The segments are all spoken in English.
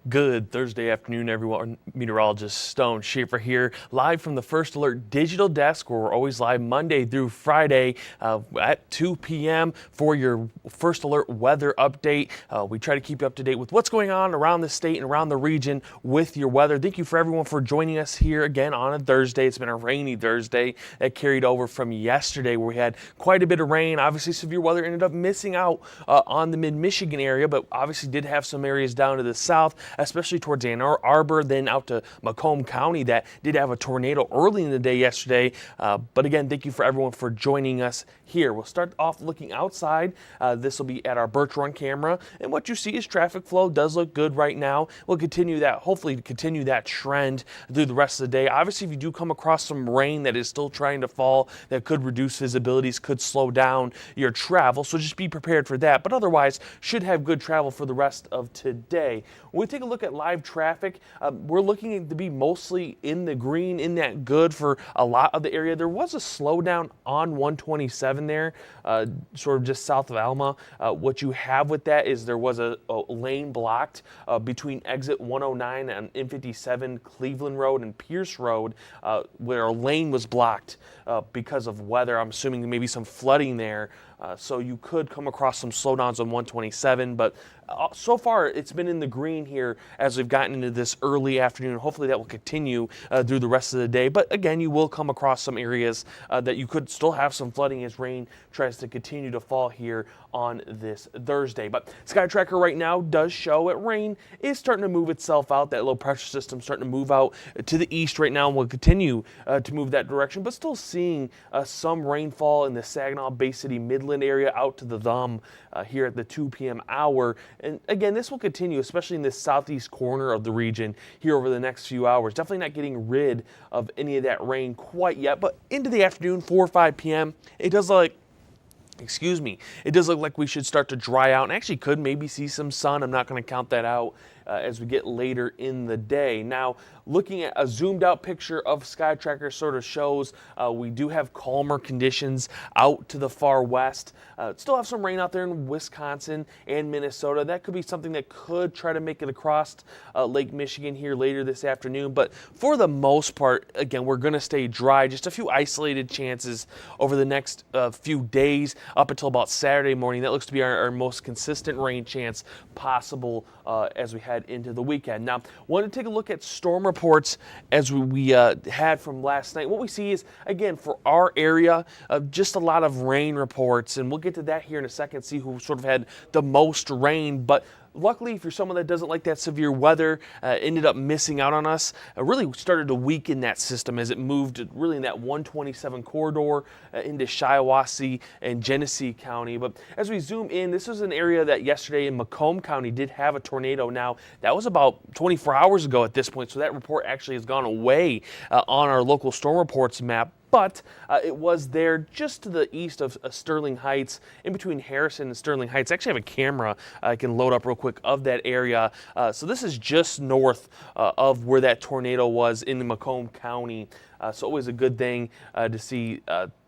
Good Thursday afternoon, everyone. Meteorologist Stone Schaefer here, live from the First Alert Digital Desk, where we're always live Monday through Friday at 2 p.m. for your First Alert weather update. We try to keep you up to date with what's going on around the state and around the region with your weather. Thank you for everyone for joining us here again on a Thursday. It's been a rainy Thursday that carried over from yesterday, where we had quite a bit of rain. Obviously, severe weather ended up missing out on the mid-Michigan area, but obviously did have some areas down to the south, especially towards Ann Arbor, then out to Macomb County that did have a tornado early in the day yesterday. But again, thank you for everyone for joining us here. We'll start off looking outside. This will be at our Birch Run camera. And what you see is traffic flow does look good right now. We'll continue that, hopefully continue that trend through the rest of the day. Obviously, if you do come across some rain that is still trying to fall, that could reduce visibilities, could slow down your travel. So just be prepared for that. But otherwise, should have good travel for the rest of today. When we take a look at live traffic, we're looking to be mostly in the green, in that good for a lot of the area. There was a slowdown on 127 there, sort of just south of Alma. What you have with that is there was a lane blocked between exit 109 and M57 Cleveland Road and Pierce Road, where a lane was blocked because of weather. I'm assuming maybe some flooding there. So you could come across some slowdowns on 127, but so far it's been in the green here as we've gotten into this early afternoon. Hopefully that will continue through the rest of the day. But again, you will come across some areas that you could still have some flooding as rain tries to continue to fall here on this Thursday. But Sky Tracker right now does show that rain is starting to move itself out. That low pressure system starting to move out to the east right now and will continue to move that direction, but still seeing some rainfall in the Saginaw Bay City Midland area out to the Thumb here at the 2 p.m. hour. And again, this will continue, especially in this southeast corner of the region here over the next few hours. Definitely not getting rid of any of that rain quite yet, but into the afternoon, 4 or 5 p.m., it does it does look like we should start to dry out and actually could maybe see some sun. I'm not going to count that out as we get later in the day. Now, looking at a zoomed out picture of Sky Tracker sort of shows we do have calmer conditions out to the far west. Still have some rain out there in Wisconsin and Minnesota. That could be something that could try to make it across Lake Michigan here later this afternoon. But for the most part, again, we're going to stay dry. Just a few isolated chances over the next few days up until about Saturday morning. That looks to be our most consistent rain chance possible as we head into the weekend. Now, want to take a look at storm reports as we had from last night. What we see is, again, for our area, just a lot of rain reports, and we'll get to that here in a second, see who sort of had the most rain. But luckily, if you're someone that doesn't like that severe weather, ended up missing out on us, really started to weaken that system as it moved really in that 127 corridor into Shiawassee and Genesee County. But as we zoom in, this was an area that yesterday in Macomb County did have a tornado. Now, that was about 24 hours ago at this point, so that report actually has gone away on our local storm reports map. But it was there just to the east of Sterling Heights, in between Harrison and Sterling Heights. I actually have a camera I can load up real quick of that area. So this is just north of where that tornado was in Macomb County. So always a good thing to see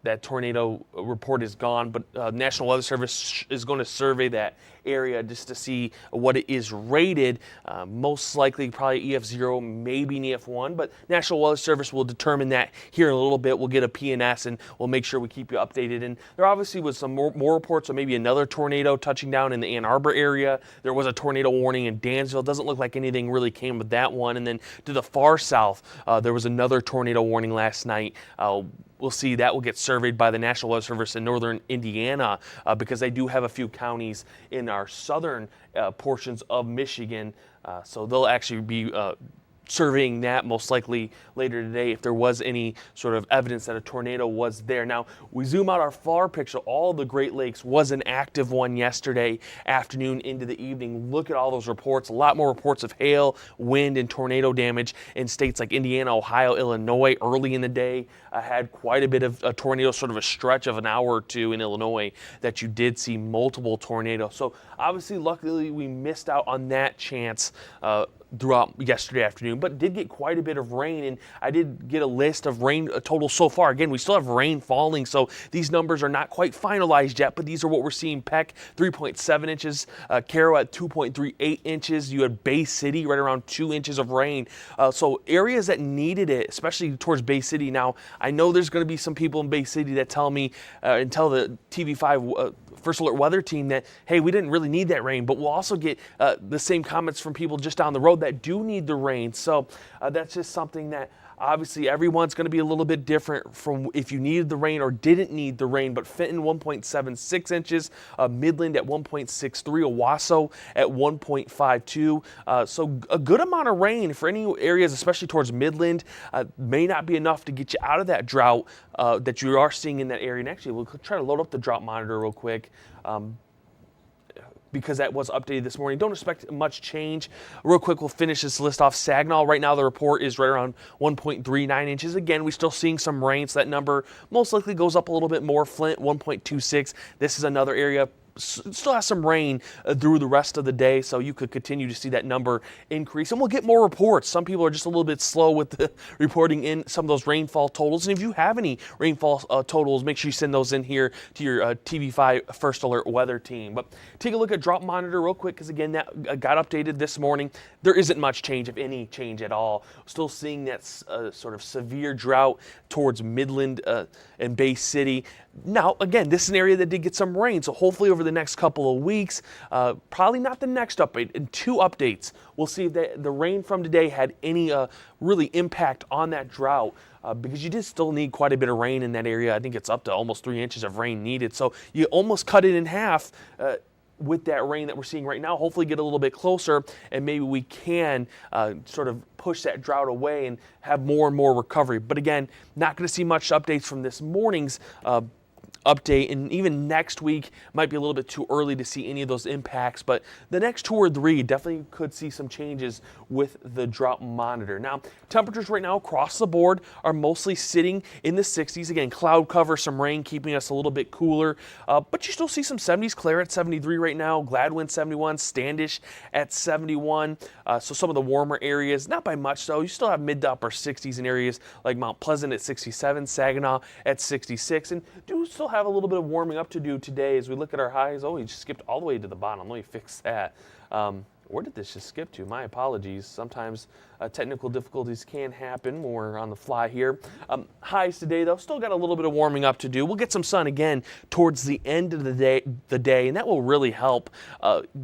that tornado report is gone, but National Weather Service is going to survey that area just to see what it is rated. Most likely probably EF0, maybe an EF1, but National Weather Service will determine that here in a little bit. We'll get a PNS and we'll make sure we keep you updated. And there obviously was some more reports of maybe another tornado touching down in the Ann Arbor area. There was a tornado warning in Dansville. Doesn't look like anything really came with that one. And then to the far south, there was another tornado warning last night. We'll see that will get surveyed by the National Weather Service in northern Indiana because they do have a few counties in our southern portions of Michigan. So they'll actually be surveying that most likely later today if there was any sort of evidence that a tornado was there. Now, we zoom out our far picture. All the Great Lakes was an active one yesterday afternoon into the evening. Look at all those reports. A lot more reports of hail, wind, and tornado damage in states like Indiana, Ohio, Illinois early in the day. Had quite a bit of a tornado, sort of a stretch of an hour or two in Illinois that you did see multiple tornadoes. So obviously, luckily, we missed out on that chance throughout yesterday afternoon, but did get quite a bit of rain, and I did get a list of rain totals so far. Again, we still have rain falling, so these numbers are not quite finalized yet, but these are what we're seeing. Peck, 3.7 inches, Caro at 2.38 inches. You had Bay City right around 2 inches of rain. So areas that needed it, especially towards Bay City. Now, I know there's going to be some people in Bay City that tell me and tell the TV5 First Alert weather team that, hey, we didn't really need that rain, but we'll also get the same comments from people just down the road that do need the rain. So that's just something that obviously everyone's going to be a little bit different from if you needed the rain or didn't need the rain. But Fenton 1.76 inches, Midland at 1.63, Owasso at 1.52. So a good amount of rain for any areas, especially towards Midland, may not be enough to get you out of that drought that you are seeing in that area. And actually, we'll try to load up the drought monitor real quick. Because that was updated this morning. Don't expect much change. Real quick, we'll finish this list off. Saginaw, right now the report is right around 1.39 inches. Again, we're still seeing some rain, so that number most likely goes up a little bit more. Flint, 1.26. This is another area still has some rain through the rest of the day, so you could continue to see that number increase. And we'll get more reports. Some people are just a little bit slow with the reporting in some of those rainfall totals. And if you have any rainfall totals, make sure you send those in here to your TV5 First Alert weather team. But take a look at Drought Monitor real quick, because again, that got updated this morning. There isn't much change, if any change at all. Still seeing that sort of severe drought towards Midland and Bay City. Now, again, this is an area that did get some rain, so hopefully over the next couple of weeks, probably not the next update, in 2 updates, we'll see if the rain from today had any really impact on that drought. Because you did still need quite a bit of rain in that area. I think it's up to almost 3 inches of rain needed. So you almost cut it in half with that rain that we're seeing right now. Hopefully get a little bit closer, and maybe we can sort of push that drought away and have more and more recovery. But again, not going to see much updates from this morning's update, and even next week might be a little bit too early to see any of those impacts, but the next 2 or 3 definitely could see some changes with the drought monitor. Now, temperatures right now across the board are mostly sitting in the 60s. Again, cloud cover, some rain keeping us a little bit cooler, but you still see some 70s. Clare at 73 right now, Gladwin 71, Standish at 71. So some of the warmer areas, not by much though. You still have mid to upper 60s in areas like Mount Pleasant at 67, Saginaw at 66, and do still have a little bit of warming up to do today as we look at our highs. Oh, we just skipped all the way to the bottom. Let me fix that. Where did this just skip to? My apologies. Sometimes technical difficulties can happen when we're on the fly here. Highs today, though, still got a little bit of warming up to do. We'll get some sun again towards the end of the day, and that will really help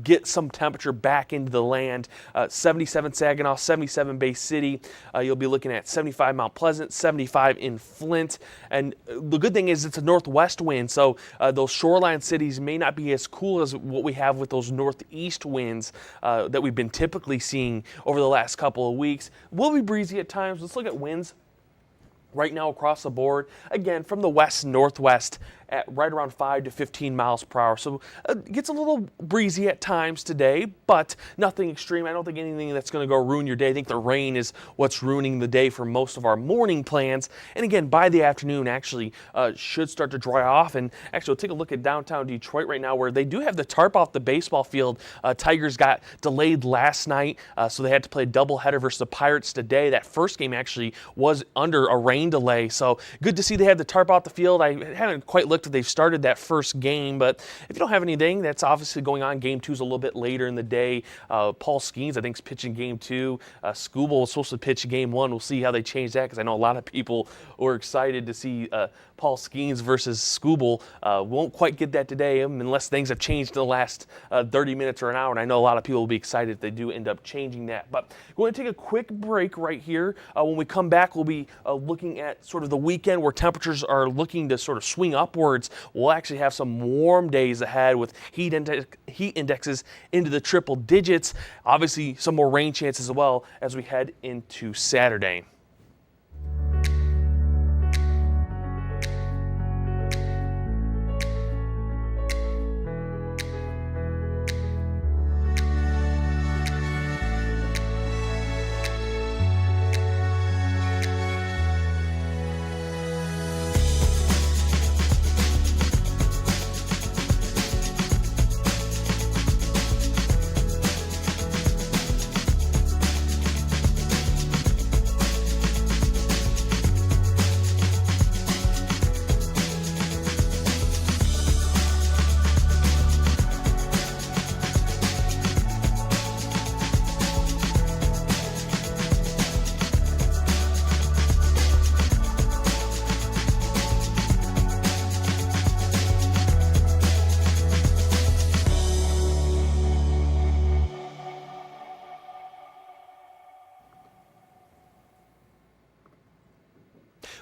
get some temperature back into the land. 77 Saginaw, 77 Bay City. You'll be looking at 75 Mount Pleasant, 75 in Flint. And the good thing is it's a northwest wind, so those shoreline cities may not be as cool as what we have with those northeast winds that we've been typically seeing over the last couple of weeks. Will be breezy at times. Let's look at winds right now across the board. Again, from the west northwest at right around 5 to 15 miles per hour. So it gets a little breezy at times today, but nothing extreme. I don't think anything that's going to go ruin your day. I think the rain is what's ruining the day for most of our morning plans. And again, by the afternoon, actually should start to dry off. And actually, we'll take a look at downtown Detroit right now, where they do have the tarp off the baseball field. Tigers got delayed last night, so they had to play a doubleheader versus the Pirates today. That first game actually was under a rain delay. So good to see they have the tarp off the field. I haven't quite looked if they've started that first game, but if you don't have anything, that's obviously going on. Game 2 is a little bit later in the day. Paul Skeens, I think, is pitching Game 2. Skubal was supposed to pitch Game 1. We'll see how they change that, because I know a lot of people were excited to see Paul Skeens versus Skubal. Won't quite get that today unless things have changed in the last 30 minutes or an hour, and I know a lot of people will be excited if they do end up changing that. But we're going to take a quick break right here. When we come back, we'll be looking at sort of the weekend where temperatures are looking to sort of swing upwards. We'll actually have some warm days ahead with heat indexes into the triple digits. Obviously, some more rain chances as well as we head into Saturday.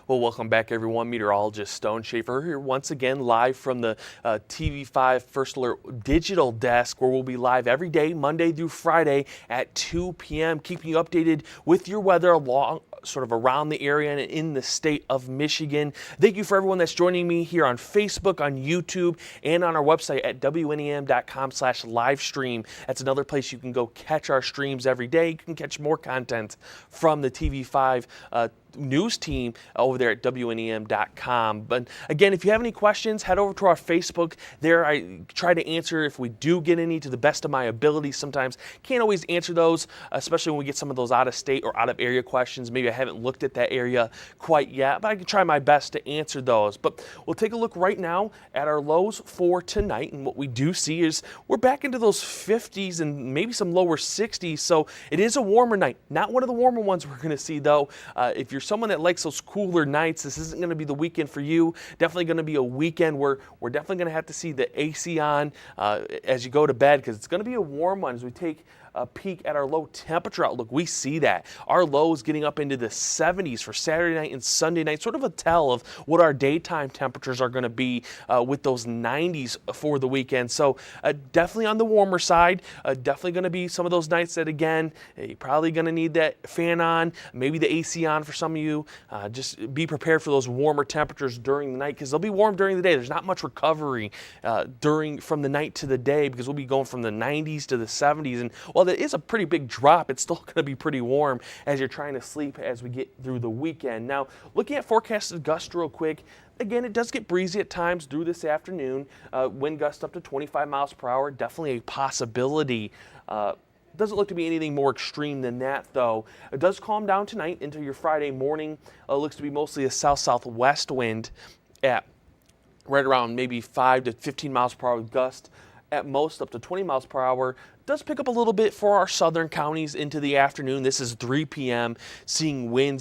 Well, welcome back, everyone. Meteorologist Stone Schaefer here once again, live from the TV5 First Alert digital desk, where we'll be live every day, Monday through Friday at 2 p.m., keeping you updated with your weather along sort of around the area and in the state of Michigan. Thank you for everyone that's joining me here on Facebook, on YouTube, and on our website at WNEM.com/livestream. That's another place you can go catch our streams every day. You can catch more content from the TV5 news team over there at WNEM.com. But again, if you have any questions, head over to our Facebook. There I try to answer, if we do get any, to the best of my ability. Sometimes can't always answer those, especially when we get some of those out of state or out of area questions. Maybe I haven't looked at that area quite yet, but I can try my best to answer those. But we'll take a look right now at our lows for tonight, and what we do see is we're back into those 50s and maybe some lower 60s, so it is a warmer night. Not one of the warmer ones we're going to see, though. If you're someone that likes those cooler nights, this isn't going to be the weekend for you. Definitely going to be a weekend where we're definitely going to have to see the AC on as you go to bed, because it's going to be a warm one. As we take a peek at our low temperature outlook, we see that our lows getting up into the 70s for Saturday night and Sunday night, sort of a tell of what our daytime temperatures are going to be with those 90s for the weekend. So definitely on the warmer side, definitely going to be some of those nights that, again, you're probably going to need that fan on, maybe the AC on for some of you. Just be prepared for those warmer temperatures during the night, because they'll be warm during the day. There's not much recovery from the night to the day, because we'll be going from the 90s to the 70s. And while that is a pretty big drop, it's still going to be pretty warm as you're trying to sleep as we get through the weekend. Now, looking at forecasted gusts real quick, again, it does get breezy at times through this afternoon. Wind gusts up to 25 miles per hour, definitely a possibility. Doesn't look to be anything more extreme than that, though. It does calm down tonight into your Friday morning. Looks to be mostly a south-southwest wind at right around maybe 5 to 15 miles per hour gust, at most up to 20 miles per hour. Does pick up a little bit for our southern counties into the afternoon. This is 3 p.m., seeing wind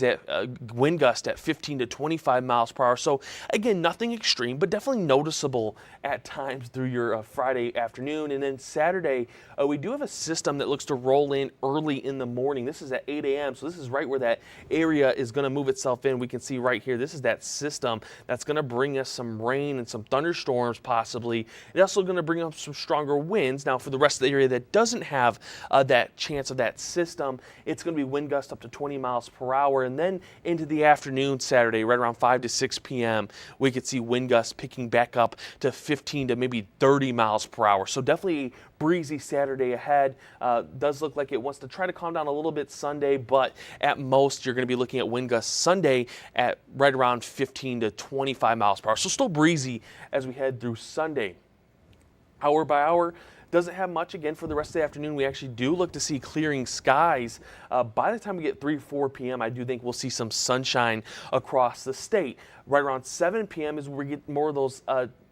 gust at 15 to 25 miles per hour. So again, nothing extreme, but definitely noticeable at times through your Friday afternoon. And then Saturday, we do have a system that looks to roll in early in the morning. This is at 8 a.m., so this is right where that area is going to move itself in. We can see right here, this is that system that's going to bring us some rain and some thunderstorms possibly. It's also going to bring up some stronger winds. Now, for the rest of the area that doesn't have that chance of that system, it's going to be wind gusts up to 20 miles per hour. And then into the afternoon Saturday, right around 5 to 6 p.m., we could see wind gusts picking back up to 15 to maybe 30 miles per hour. So definitely a breezy Saturday ahead. Does look like it wants to try to calm down a little bit Sunday, but at most you're going to be looking at wind gusts Sunday at right around 15 to 25 miles per hour. So still breezy as we head through Sunday. Hour by hour, doesn't have much. Again, for the rest of the afternoon, we actually do look to see clearing skies. By the time we get 3, 4 p.m., I do think we'll see some sunshine across the state. Right around 7 p.m. is where we get more of those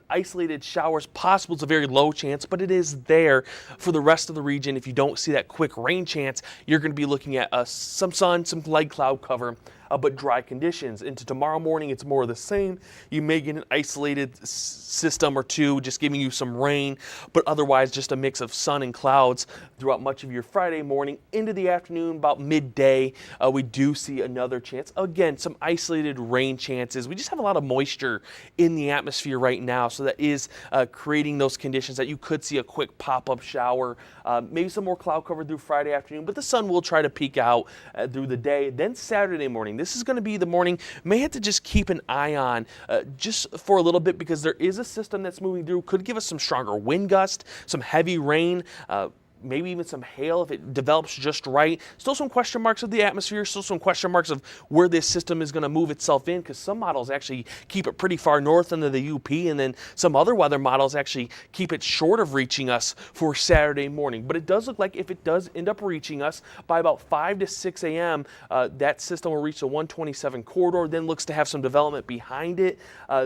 isolated showers possible. It's a very low chance, but it is there. For the rest of the region, if you don't see that quick rain chance, you're going to be looking at some sun, some light cloud cover, but dry conditions. Into tomorrow morning, it's more of the same. You may get an isolated system or two just giving you some rain, but otherwise just a mix of sun and clouds throughout much of your Friday morning. Into the afternoon, about midday, we do see another chance. Again, some isolated rain chances. We just have a lot of moisture in the atmosphere right now, so that is creating those conditions that you could see a quick pop-up shower. Maybe some more cloud cover through Friday afternoon, but the sun will try to peek out through the day. Then Saturday morning, this is going to be the morning may have to just keep an eye on just for a little bit, because there is a system that's moving through. Could give us some stronger wind gust, some heavy rain, maybe even some hail if it develops just right. Still some question marks of the atmosphere, still some question marks of where this system is going to move itself in, because some models actually keep it pretty far north into the UP, and then some other weather models actually keep it short of reaching us for Saturday morning. But it does look like if it does end up reaching us by about 5 to 6 a.m., that system will reach the 127 corridor, then looks to have some development behind it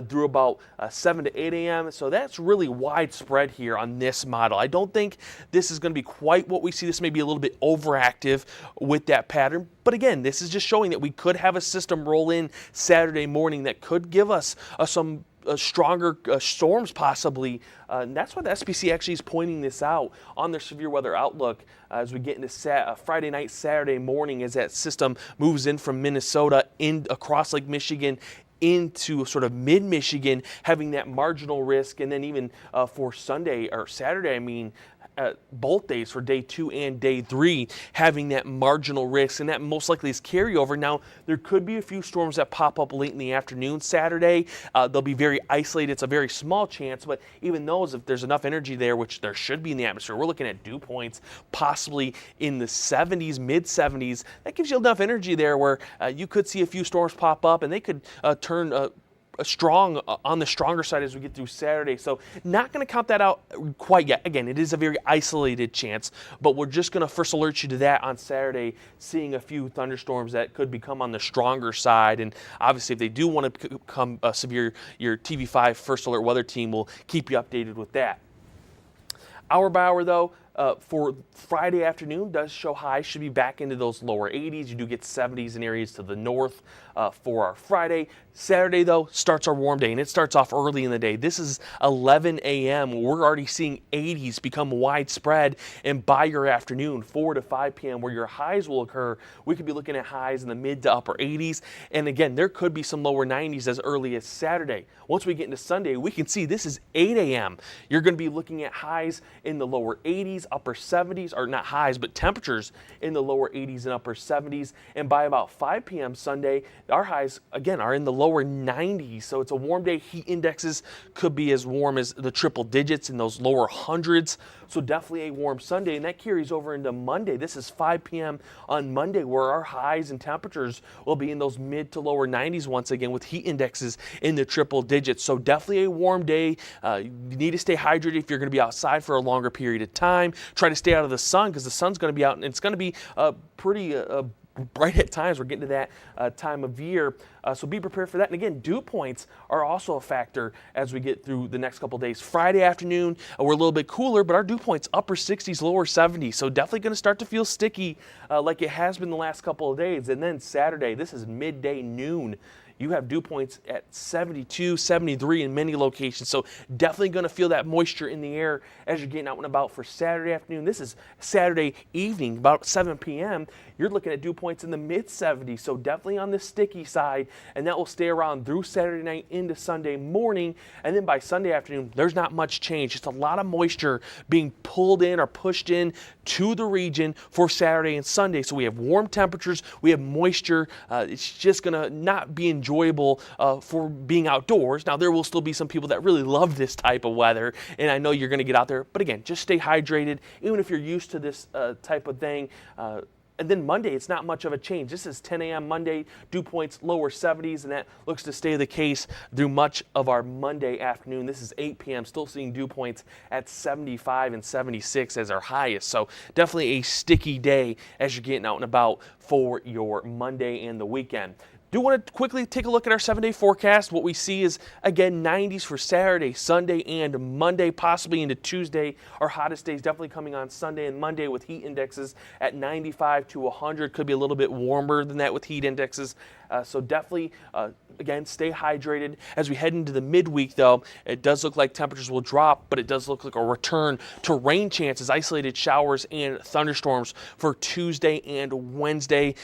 through about 7 to 8 a.m. So that's really widespread here on this model. I don't think this is going to be quite what we see. This may be a little bit overactive with that pattern. But again, this is just showing that we could have a system roll in Saturday morning that could give us some stronger storms possibly. And that's why the SPC actually is pointing this out on their severe weather outlook as we get into Friday night, Saturday morning, as that system moves in from Minnesota in across Lake Michigan into sort of mid-Michigan, having that marginal risk. And then even for Sunday or Saturday, both days for day 2 and day 3, having that marginal risk, and that most likely is carryover. Now, there could be a few storms that pop up late in the afternoon Saturday. They'll be very isolated. It's a very small chance, but even those, if there's enough energy there, which there should be in the atmosphere, we're looking at dew points possibly in the 70s, mid-70s. That gives you enough energy there where you could see a few storms pop up, and they could turn strong on the stronger side as we get through Saturday. So not going to count that out quite yet. Again, it is a very isolated chance, but we're just going to first alert you to that on Saturday, seeing a few thunderstorms that could become on the stronger side. And obviously, if they do want to become severe, your TV5 First Alert Weather Team will keep you updated with that. Hour by hour, though, for Friday afternoon does show highs should be back into those lower 80s. You do get 70s in areas to the north for our Friday. Saturday, though, starts our warm day, and it starts off early in the day. This is 11 a.m. We're already seeing 80s become widespread, and by your afternoon, 4 to 5 p.m., where your highs will occur, we could be looking at highs in the mid to upper 80s. And again, there could be some lower 90s as early as Saturday. Once we get into Sunday, we can see this is 8 a.m. You're going to be looking at highs in the lower 80s, upper 70s, or not highs, but temperatures in the lower 80s and upper 70s. And by about 5 p.m. Sunday, our highs, again, are in the lower 90s. So it's a warm day. Heat indexes could be as warm as the triple digits in those lower hundreds. So definitely a warm Sunday, and that carries over into Monday. This is 5 p.m. on Monday, where our highs and temperatures will be in those mid to lower 90s once again, with heat indexes in the triple digits. So definitely a warm day. You need to stay hydrated if you're going to be outside for a longer period of time. Try to stay out of the sun, because the sun's going to be out, and it's going to be pretty bright at times. We're getting to that time of year, so be prepared for that. And again, dew points are also a factor as we get through the next couple days. Friday afternoon, we're a little bit cooler, but our dew points upper 60s, lower 70s, so definitely going to start to feel sticky like it has been the last couple of days. And then Saturday, this is midday, noon. You have dew points at 72, 73 in many locations. So definitely going to feel that moisture in the air as you're getting out and about for Saturday afternoon. This is Saturday evening, about 7 p.m. You're looking at dew points in the mid-70s, so definitely on the sticky side, and that will stay around through Saturday night into Sunday morning. And then by Sunday afternoon, there's not much change. Just a lot of moisture being pulled in or pushed in to the region for Saturday and Sunday. So we have warm temperatures, we have moisture. It's just going to not be enjoyable for being outdoors. Now, there will still be some people that really love this type of weather, and I know you're going to get out there. But again, just stay hydrated, even if you're used to this type of thing. And then Monday, it's not much of a change. This is 10 a.m. Monday, dew points lower 70s, and that looks to stay the case through much of our Monday afternoon. This is 8 p.m., still seeing dew points at 75 and 76 as our highest. So definitely a sticky day as you're getting out and about for your Monday and the weekend. Do want to quickly take a look at our 7-day forecast. What we see is, again, 90s for Saturday, Sunday, and Monday, possibly into Tuesday. Our hottest days definitely coming on Sunday and Monday, with heat indexes at 95 to 100. Could be a little bit warmer than that with heat indexes. So definitely, again, stay hydrated. As we head into the midweek, though, it does look like temperatures will drop, but it does look like a return to rain chances, isolated showers and thunderstorms for Tuesday and Wednesday.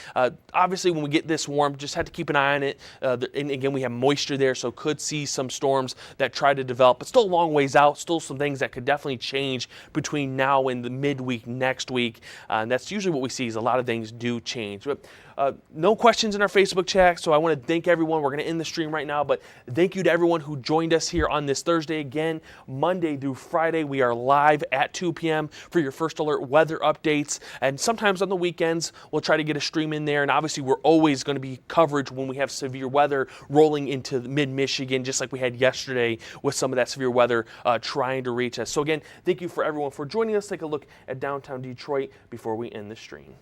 Obviously, when we get this warm, just have to keep an eye on it. And again, we have moisture there, so could see some storms that try to develop, but still a long ways out. Still some things that could definitely change between now and the midweek next week. And that's usually what we see, is a lot of things do change. But no questions in our Facebook chat, so I want to thank everyone. We're going to end the stream right now, but thank you to everyone who joined us here on this Thursday. Again, Monday through Friday, we are live at 2 p.m. for your First Alert weather updates, and sometimes on the weekends, we'll try to get a stream in there, and obviously we're always going to be coverage when we have severe weather rolling into mid-Michigan, just like we had yesterday with some of that severe weather trying to reach us. So again, thank you for everyone for joining us. Take a look at downtown Detroit before we end the stream.